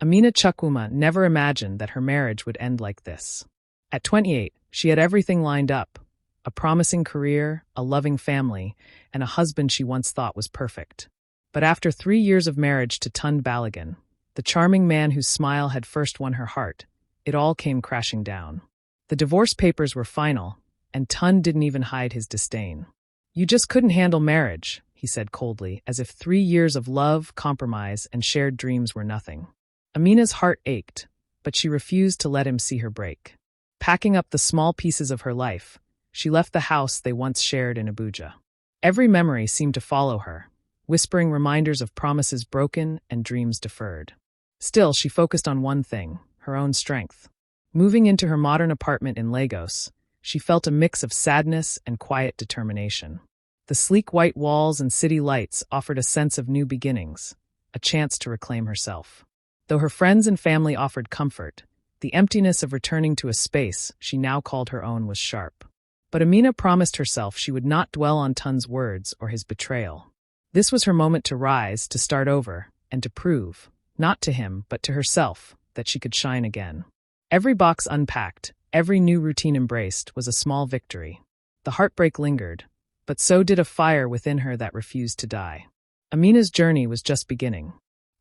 Amina Chukwuma never imagined that her marriage would end like this. At 28, she had everything lined up: a promising career, a loving family, and a husband she once thought was perfect. But after 3 years of marriage to Tund Balogun, the charming man whose smile had first won her heart, it all came crashing down. The divorce papers were final, and Tund didn't even hide his disdain. "You just couldn't handle marriage," he said coldly, as if 3 years of love, compromise, and shared dreams were nothing. Amina's heart ached, but she refused to let him see her break. Packing up the small pieces of her life, she left the house they once shared in Abuja. Every memory seemed to follow her, whispering reminders of promises broken and dreams deferred. Still, she focused on one thing: her own strength. Moving into her modern apartment in Lagos, she felt a mix of sadness and quiet determination. The sleek white walls and city lights offered a sense of new beginnings, a chance to reclaim herself. Though her friends and family offered comfort, the emptiness of returning to a space she now called her own was sharp. But Amina promised herself she would not dwell on Tund's words or his betrayal. This was her moment to rise, to start over, and to prove, not to him but to herself, that she could shine again. Every box unpacked, every new routine embraced, was a small victory. The heartbreak lingered, but so did a fire within her that refused to die. Amina's journey was just beginning.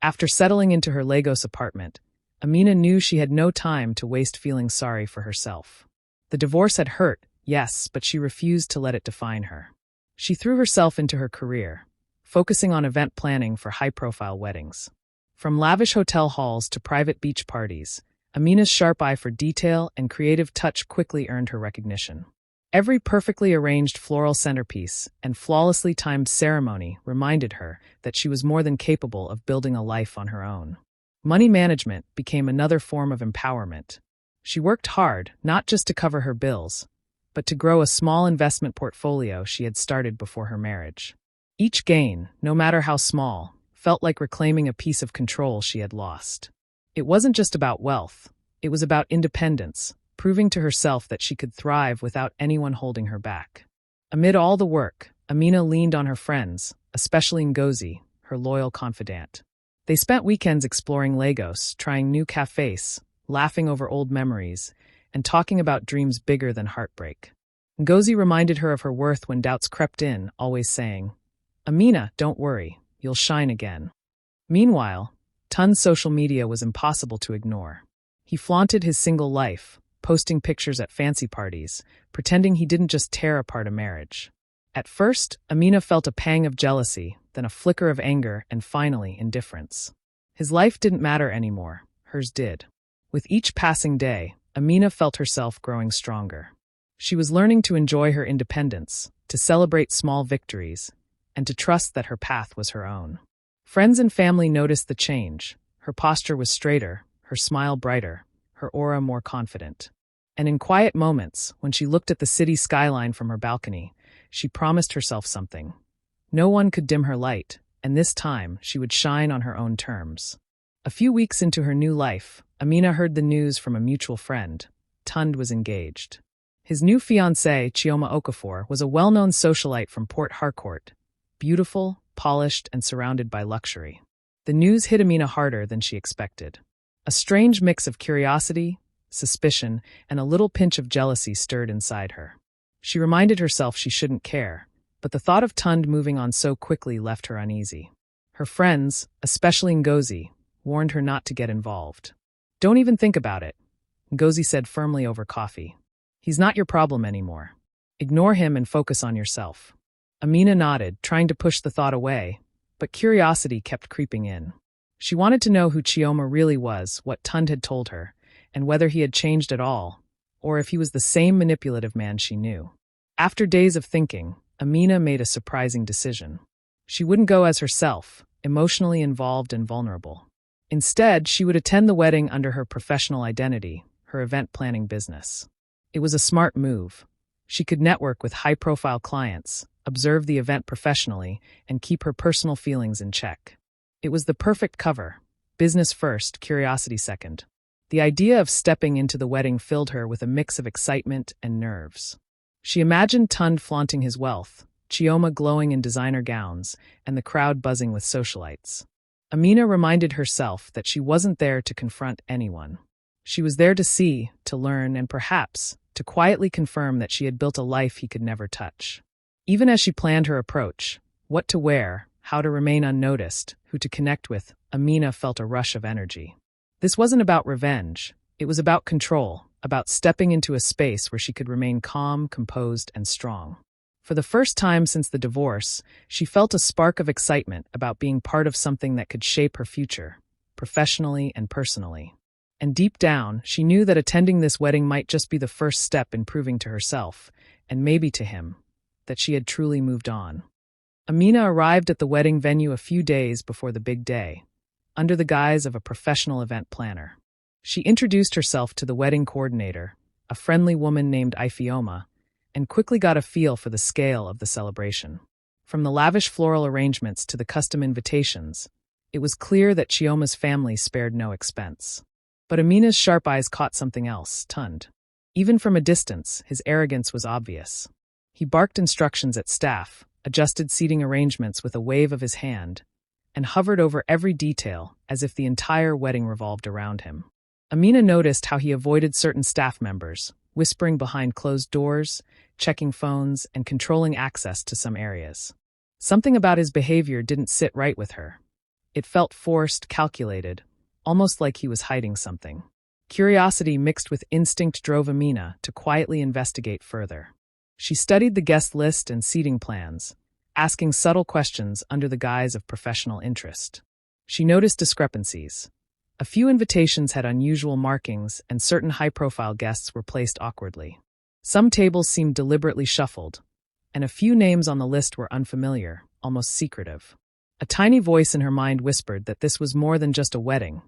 After settling into her Lagos apartment, Amina knew she had no time to waste feeling sorry for herself. The divorce had hurt, yes, but she refused to let it define her. She threw herself into her career, focusing on event planning for high-profile weddings. From lavish hotel halls to private beach parties, Amina's sharp eye for detail and creative touch quickly earned her recognition. Every perfectly arranged floral centerpiece and flawlessly timed ceremony reminded her that she was more than capable of building a life on her own. Money management became another form of empowerment. She worked hard, not just to cover her bills, but to grow a small investment portfolio she had started before her marriage. Each gain, no matter how small, felt like reclaiming a piece of control she had lost. It wasn't just about wealth, it was about independence, proving to herself that she could thrive without anyone holding her back. Amid all the work, Amina leaned on her friends, especially Ngozi, her loyal confidant. They spent weekends exploring Lagos, trying new cafes, laughing over old memories, and talking about dreams bigger than heartbreak. Ngozi reminded her of her worth when doubts crept in, always saying, "Amina, don't worry, you'll shine again." Meanwhile, Tund's social media was impossible to ignore. He flaunted his single life, posting pictures at fancy parties, pretending he didn't just tear apart a marriage. At first, Amina felt a pang of jealousy, then a flicker of anger, and finally, indifference. His life didn't matter anymore, hers did. With each passing day, Amina felt herself growing stronger. She was learning to enjoy her independence, to celebrate small victories, and to trust that her path was her own. Friends and family noticed the change. Her posture was straighter, her smile brighter, her aura more confident. And in quiet moments, when she looked at the city skyline from her balcony, she promised herself something. No one could dim her light, and this time she would shine on her own terms. A few weeks into her new life, Amina heard the news from a mutual friend. Tund was engaged. His new fiancée, Chioma Okafor, was a well-known socialite from Port Harcourt, beautiful, polished, and surrounded by luxury. The news hit Amina harder than she expected. A strange mix of curiosity, suspicion, and a little pinch of jealousy stirred inside her. She reminded herself she shouldn't care, but the thought of Tund moving on so quickly left her uneasy. Her friends, especially Ngozi, warned her not to get involved. "Don't even think about it," Ngozi said firmly over coffee. "He's not your problem anymore. Ignore him and focus on yourself." Amina nodded, trying to push the thought away, but curiosity kept creeping in. She wanted to know who Chioma really was, what Tund had told her, and whether he had changed at all, or if he was the same manipulative man she knew. After days of thinking, Amina made a surprising decision. She wouldn't go as herself, emotionally involved and vulnerable. Instead, she would attend the wedding under her professional identity, her event planning business. It was a smart move. She could network with high-profile clients, observe the event professionally, and keep her personal feelings in check. It was the perfect cover: business first, curiosity second. The idea of stepping into the wedding filled her with a mix of excitement and nerves. She imagined Tund flaunting his wealth, Chioma glowing in designer gowns, and the crowd buzzing with socialites. Amina reminded herself that she wasn't there to confront anyone. She was there to see, to learn, and perhaps to quietly confirm that she had built a life he could never touch. Even as she planned her approach, what to wear, how to remain unnoticed, who to connect with, Amina felt a rush of energy. This wasn't about revenge. It was about control, about stepping into a space where she could remain calm, composed, and strong. For the first time since the divorce, she felt a spark of excitement about being part of something that could shape her future, professionally and personally. And deep down, she knew that attending this wedding might just be the first step in proving to herself, and maybe to him, that she had truly moved on. Amina arrived at the wedding venue a few days before the big day, under the guise of a professional event planner. She introduced herself to the wedding coordinator, a friendly woman named Ifeoma, and quickly got a feel for the scale of the celebration. From the lavish floral arrangements to the custom invitations, it was clear that Chioma's family spared no expense. But Amina's sharp eyes caught something else, Tund. Even from a distance, his arrogance was obvious. He barked instructions at staff, adjusted seating arrangements with a wave of his hand, and hovered over every detail as if the entire wedding revolved around him. Amina noticed how he avoided certain staff members, whispering behind closed doors, checking phones, and controlling access to some areas. Something about his behavior didn't sit right with her. It felt forced, calculated, almost like he was hiding something. Curiosity mixed with instinct drove Amina to quietly investigate further. She studied the guest list and seating plans, asking subtle questions under the guise of professional interest. She noticed discrepancies. A few invitations had unusual markings, and certain high-profile guests were placed awkwardly. Some tables seemed deliberately shuffled, and a few names on the list were unfamiliar, almost secretive. A tiny voice in her mind whispered that this was more than just a wedding.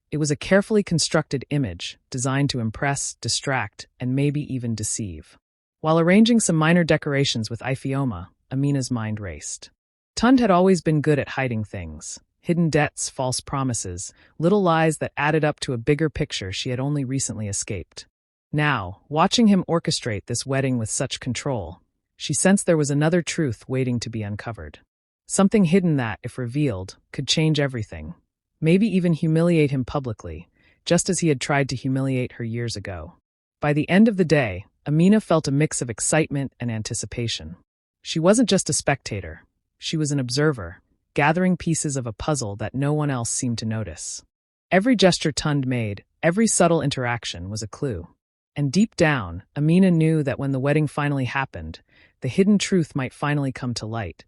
It was a carefully constructed image, designed to impress, distract, and maybe even deceive. While arranging some minor decorations with Ifeoma, Amina's mind raced. Tund had always been good at hiding things. Hidden debts, false promises, little lies that added up to a bigger picture she had only recently escaped. Now, watching him orchestrate this wedding with such control, she sensed there was another truth waiting to be uncovered. Something hidden that, if revealed, could change everything. Maybe even humiliate him publicly, just as he had tried to humiliate her years ago. By the end of the day, Amina felt a mix of excitement and anticipation. She wasn't just a spectator. She was an observer, gathering pieces of a puzzle that no one else seemed to notice. Every gesture Tund made, every subtle interaction was a clue. And deep down, Amina knew that when the wedding finally happened, the hidden truth might finally come to light,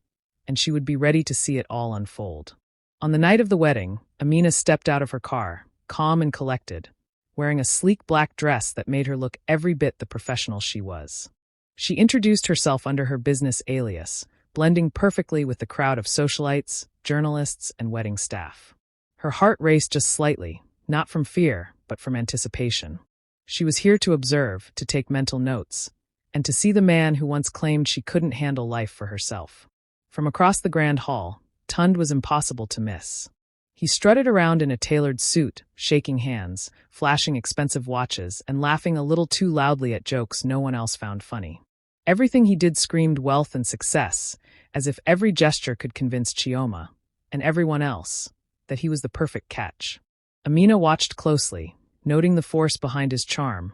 and she would be ready to see it all unfold. On the night of the wedding, Amina stepped out of her car, calm and collected, wearing a sleek black dress that made her look every bit the professional she was. She introduced herself under her business alias, blending perfectly with the crowd of socialites, journalists, and wedding staff. Her heart raced just slightly, not from fear, but from anticipation. She was here to observe, to take mental notes, and to see the man who once claimed she couldn't handle life for herself. From across the grand hall, Tund was impossible to miss. He strutted around in a tailored suit, shaking hands, flashing expensive watches, and laughing a little too loudly at jokes no one else found funny. Everything he did screamed wealth and success, as if every gesture could convince Chioma, and everyone else, that he was the perfect catch. Amina watched closely, noting the force behind his charm,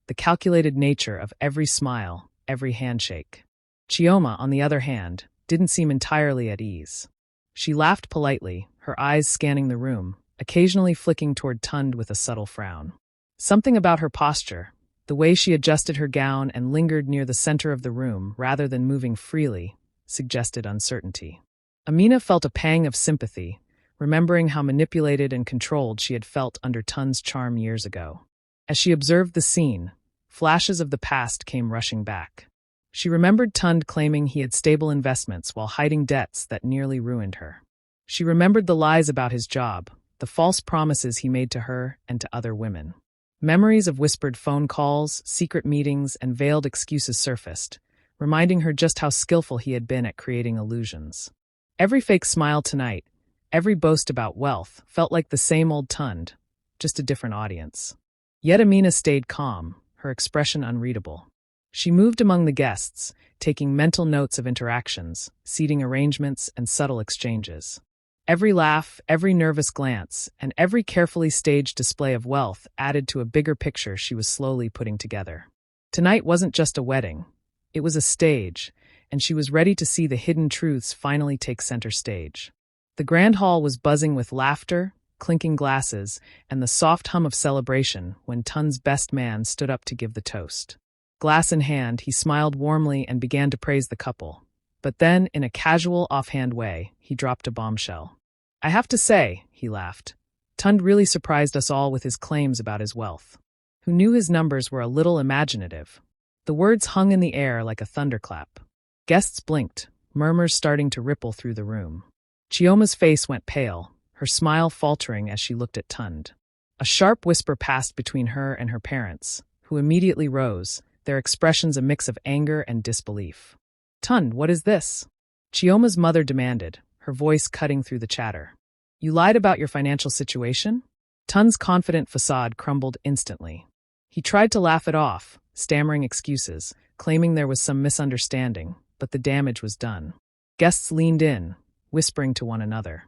the calculated nature of every smile, every handshake. Chioma, on the other hand, didn't seem entirely at ease. She laughed politely, her eyes scanning the room, occasionally flicking toward Tund with a subtle frown. Something about her posture, the way she adjusted her gown and lingered near the center of the room rather than moving freely, suggested uncertainty. Amina felt a pang of sympathy, remembering how manipulated and controlled she had felt under Tund's charm years ago. As she observed the scene, flashes of the past came rushing back. She remembered Tund claiming he had stable investments while hiding debts that nearly ruined her. She remembered the lies about his job, the false promises he made to her and to other women. Memories of whispered phone calls, secret meetings, and veiled excuses surfaced, reminding her just how skillful he had been at creating illusions. Every fake smile tonight, every boast about wealth, felt like the same old Tund, just a different audience. Yet Amina stayed calm, her expression unreadable. She moved among the guests, taking mental notes of interactions, seating arrangements, and subtle exchanges. Every laugh, every nervous glance, and every carefully staged display of wealth added to a bigger picture she was slowly putting together. Tonight wasn't just a wedding. It was a stage, and she was ready to see the hidden truths finally take center stage. The grand hall was buzzing with laughter, clinking glasses, and the soft hum of celebration when Tun's best man stood up to give the toast. Glass in hand, he smiled warmly and began to praise the couple. But then, in a casual, offhand way, he dropped a bombshell. "I have to say," he laughed, "Tund really surprised us all with his claims about his wealth. Who knew his numbers were a little imaginative?" The words hung in the air like a thunderclap. Guests blinked, murmurs starting to ripple through the room. Chioma's face went pale, her smile faltering as she looked at Tund. A sharp whisper passed between her and her parents, who immediately rose, their expressions a mix of anger and disbelief. "Tund, what is this?" Chioma's mother demanded, her voice cutting through the chatter. "You lied about your financial situation?" Tund's confident facade crumbled instantly. He tried to laugh it off, stammering excuses, claiming there was some misunderstanding, but the damage was done. Guests leaned in, whispering to one another.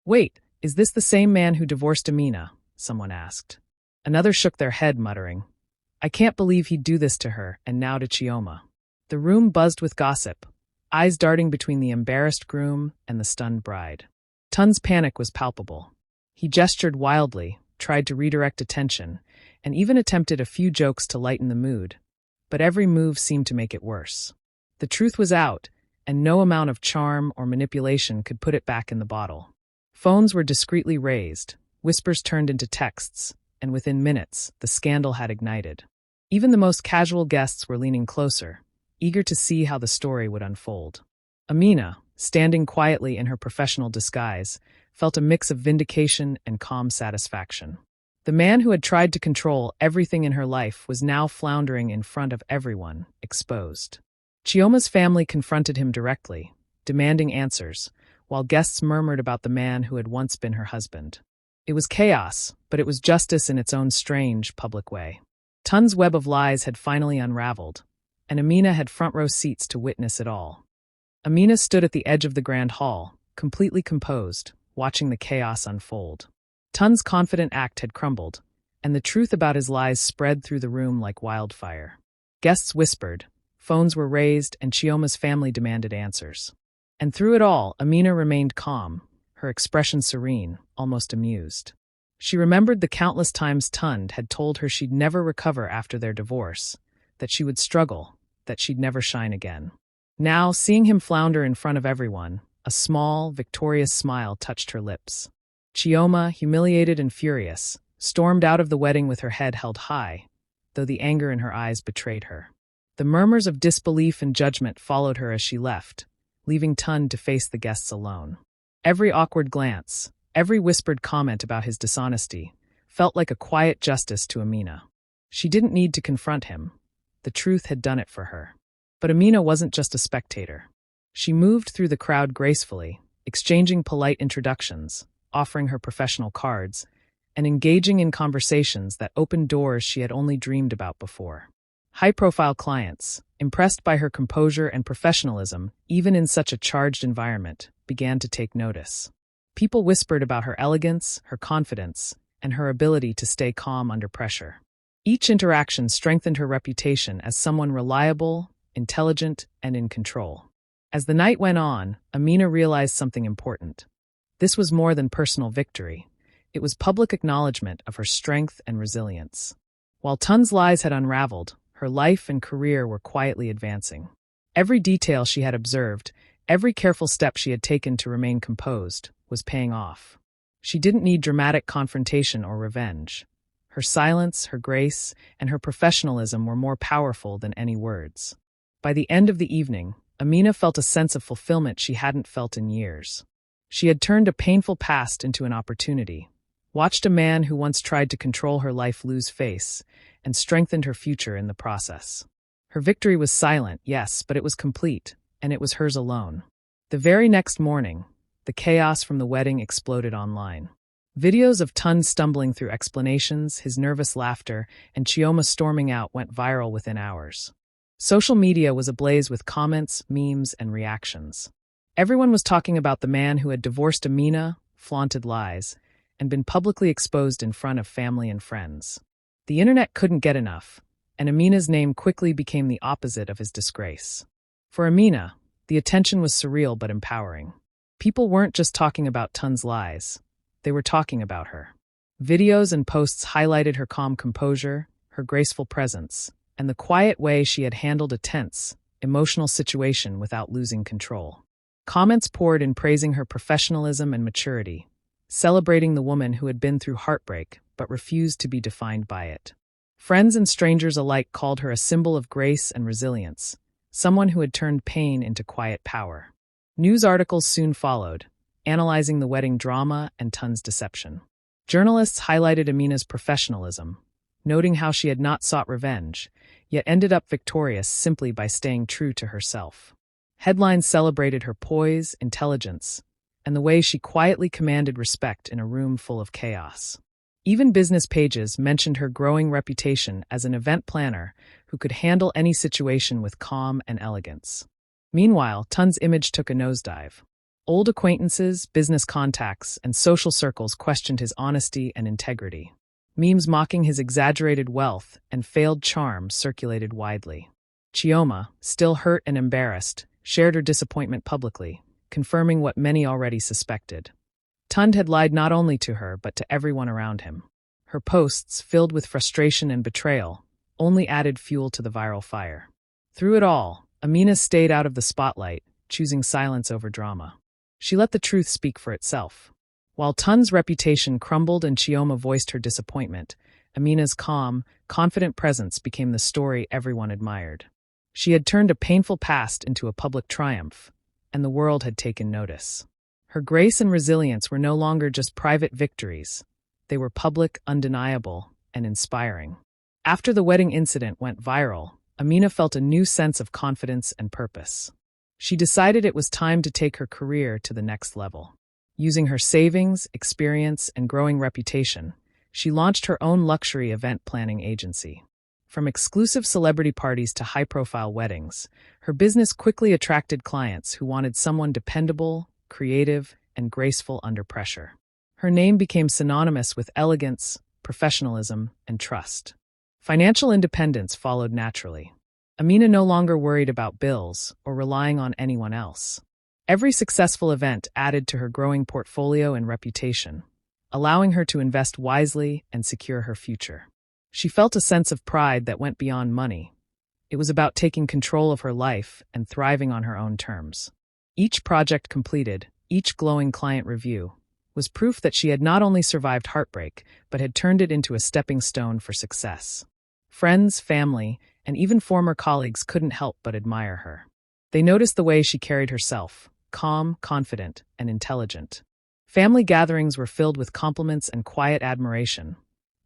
"Wait, is this the same man who divorced Amina?" someone asked. Another shook their head, muttering, "I can't believe he'd do this to her," and now to Chioma. The room buzzed with gossip, eyes darting between the embarrassed groom and the stunned bride. Tun's panic was palpable. He gestured wildly, tried to redirect attention, and even attempted a few jokes to lighten the mood, but every move seemed to make it worse. The truth was out, and no amount of charm or manipulation could put it back in the bottle. Phones were discreetly raised, whispers turned into texts, and within minutes, the scandal had ignited. Even the most casual guests were leaning closer, eager to see how the story would unfold. Amina, standing quietly in her professional disguise, felt a mix of vindication and calm satisfaction. The man who had tried to control everything in her life was now floundering in front of everyone, exposed. Chioma's family confronted him directly, demanding answers, while guests murmured about the man who had once been her husband. It was chaos, but it was justice in its own strange, public way. Tun's web of lies had finally unraveled, and Amina had front-row seats to witness it all. Amina stood at the edge of the grand hall, completely composed, watching the chaos unfold. Tun's confident act had crumbled, and the truth about his lies spread through the room like wildfire. Guests whispered, phones were raised, and Chioma's family demanded answers. And through it all, Amina remained calm, her expression serene, almost amused. She remembered the countless times Tund had told her she'd never recover after their divorce, that she would struggle, that she'd never shine again. Now, seeing him flounder in front of everyone, a small, victorious smile touched her lips. Chioma, humiliated and furious, stormed out of the wedding with her head held high, though the anger in her eyes betrayed her. The murmurs of disbelief and judgment followed her as she left, leaving Tund to face the guests alone. Every awkward glance, every whispered comment about his dishonesty, felt like a quiet justice to Amina. She didn't need to confront him. The truth had done it for her. But Amina wasn't just a spectator. She moved through the crowd gracefully, exchanging polite introductions, offering her professional cards, and engaging in conversations that opened doors she had only dreamed about before. High-profile clients, impressed by her composure and professionalism, even in such a charged environment, began to take notice. People whispered about her elegance, her confidence, and her ability to stay calm under pressure. Each interaction strengthened her reputation as someone reliable, intelligent, and in control. As the night went on, Amina realized something important. This was more than personal victory. It was public acknowledgement of her strength and resilience. While Tund's lies had unraveled, her life and career were quietly advancing. Every detail she had observed, every careful step she had taken to remain composed, was paying off. She didn't need dramatic confrontation or revenge. Her silence, her grace, and her professionalism were more powerful than any words. By the end of the evening, Amina felt a sense of fulfillment she hadn't felt in years. She had turned a painful past into an opportunity, watched a man who once tried to control her life lose face, and strengthened her future in the process. Her victory was silent, yes, but it was complete, and it was hers alone. The very next morning, the chaos from the wedding exploded online. Videos of Tund stumbling through explanations, his nervous laughter, and Chioma storming out went viral within hours. Social media was ablaze with comments, memes, and reactions. Everyone was talking about the man who had divorced Amina, flaunted lies, and been publicly exposed in front of family and friends. The internet couldn't get enough, and Amina's name quickly became the opposite of his disgrace. For Amina, the attention was surreal but empowering. People weren't just talking about Tun's lies, they were talking about her. Videos and posts highlighted her calm composure, her graceful presence, and the quiet way she had handled a tense, emotional situation without losing control. Comments poured in praising her professionalism and maturity, celebrating the woman who had been through heartbreak but refused to be defined by it. Friends and strangers alike called her a symbol of grace and resilience, someone who had turned pain into quiet power. News articles soon followed, analyzing the wedding drama and Tun's deception. Journalists highlighted Amina's professionalism, noting how she had not sought revenge, yet ended up victorious simply by staying true to herself. Headlines celebrated her poise, intelligence, and the way she quietly commanded respect in a room full of chaos. Even business pages mentioned her growing reputation as an event planner who could handle any situation with calm and elegance. Meanwhile, Tun's image took a nosedive. Old acquaintances, business contacts, and social circles questioned his honesty and integrity. Memes mocking his exaggerated wealth and failed charm circulated widely. Chioma, still hurt and embarrassed, shared her disappointment publicly, confirming what many already suspected. Tund had lied not only to her but to everyone around him. Her posts, filled with frustration and betrayal, only added fuel to the viral fire. Through it all, Amina stayed out of the spotlight, choosing silence over drama. She let the truth speak for itself. While Tun's reputation crumbled and Chioma voiced her disappointment, Amina's calm, confident presence became the story everyone admired. She had turned a painful past into a public triumph, and the world had taken notice. Her grace and resilience were no longer just private victories. They were public, undeniable, and inspiring. After the wedding incident went viral, Amina felt a new sense of confidence and purpose. She decided it was time to take her career to the next level. Using her savings, experience, and growing reputation, she launched her own luxury event planning agency. From exclusive celebrity parties to high-profile weddings, her business quickly attracted clients who wanted someone dependable, creative, and graceful under pressure. Her name became synonymous with elegance, professionalism, and trust. Financial independence followed naturally. Amina no longer worried about bills or relying on anyone else. Every successful event added to her growing portfolio and reputation, allowing her to invest wisely and secure her future. She felt a sense of pride that went beyond money. It was about taking control of her life and thriving on her own terms. Each project completed, each glowing client review, was proof that she had not only survived heartbreak, but had turned it into a stepping stone for success. Friends, family, and even former colleagues couldn't help but admire her. They noticed the way she carried herself, calm, confident, and intelligent. Family gatherings were filled with compliments and quiet admiration,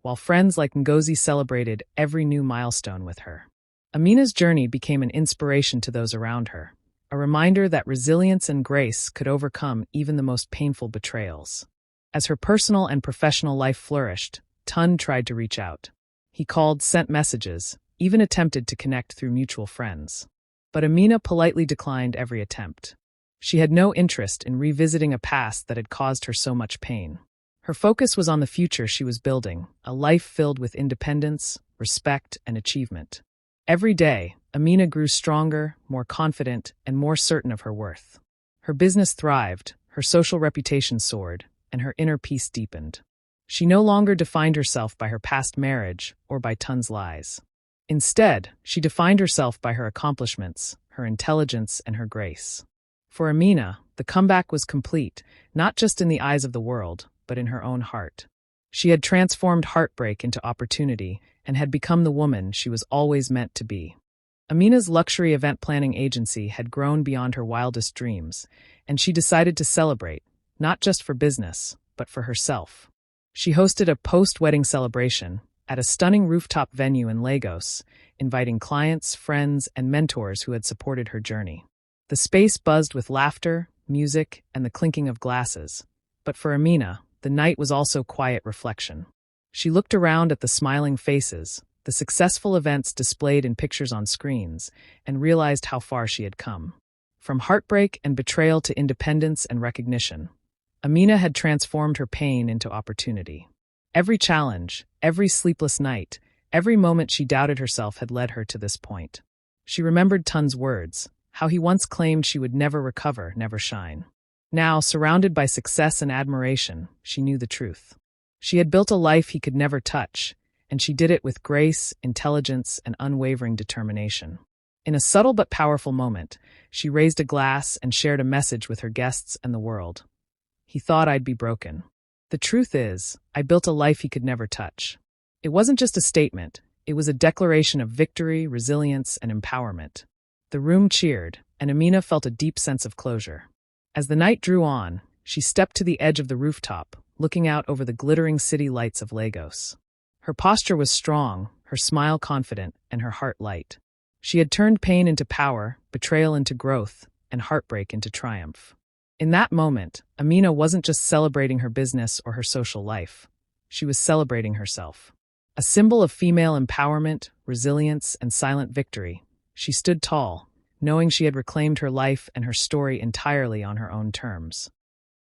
while friends like Ngozi celebrated every new milestone with her. Amina's journey became an inspiration to those around her, a reminder that resilience and grace could overcome even the most painful betrayals. As her personal and professional life flourished, Tund tried to reach out. He called, sent messages, even attempted to connect through mutual friends. But Amina politely declined every attempt. She had no interest in revisiting a past that had caused her so much pain. Her focus was on the future she was building, a life filled with independence, respect, and achievement. Every day, Amina grew stronger, more confident, and more certain of her worth. Her business thrived, her social reputation soared, and her inner peace deepened. She no longer defined herself by her past marriage or by Tund's lies. Instead, she defined herself by her accomplishments, her intelligence, and her grace. For Amina, the comeback was complete, not just in the eyes of the world, but in her own heart. She had transformed heartbreak into opportunity and had become the woman she was always meant to be. Amina's luxury event planning agency had grown beyond her wildest dreams, and she decided to celebrate, not just for business, but for herself. She hosted a post-wedding celebration at a stunning rooftop venue in Lagos, inviting clients, friends, and mentors who had supported her journey. The space buzzed with laughter, music, and the clinking of glasses. But for Amina, the night was also quiet reflection. She looked around at the smiling faces, the successful events displayed in pictures on screens, and realized how far she had come. From heartbreak and betrayal to independence and recognition, Amina had transformed her pain into opportunity. Every challenge, every sleepless night, every moment she doubted herself had led her to this point. She remembered Tun's words, how he once claimed she would never recover, never shine. Now, surrounded by success and admiration, she knew the truth. She had built a life he could never touch, and she did it with grace, intelligence, and unwavering determination. In a subtle but powerful moment, she raised a glass and shared a message with her guests and the world. He thought I'd be broken. The truth is, I built a life he could never touch. It wasn't just a statement, it was a declaration of victory, resilience, and empowerment. The room cheered, and Amina felt a deep sense of closure. As the night drew on, she stepped to the edge of the rooftop, looking out over the glittering city lights of Lagos. Her posture was strong, her smile confident, and her heart light. She had turned pain into power, betrayal into growth, and heartbreak into triumph. In that moment, Amina wasn't just celebrating her business or her social life. She was celebrating herself. A symbol of female empowerment, resilience, and silent victory, she stood tall, knowing she had reclaimed her life and her story entirely on her own terms.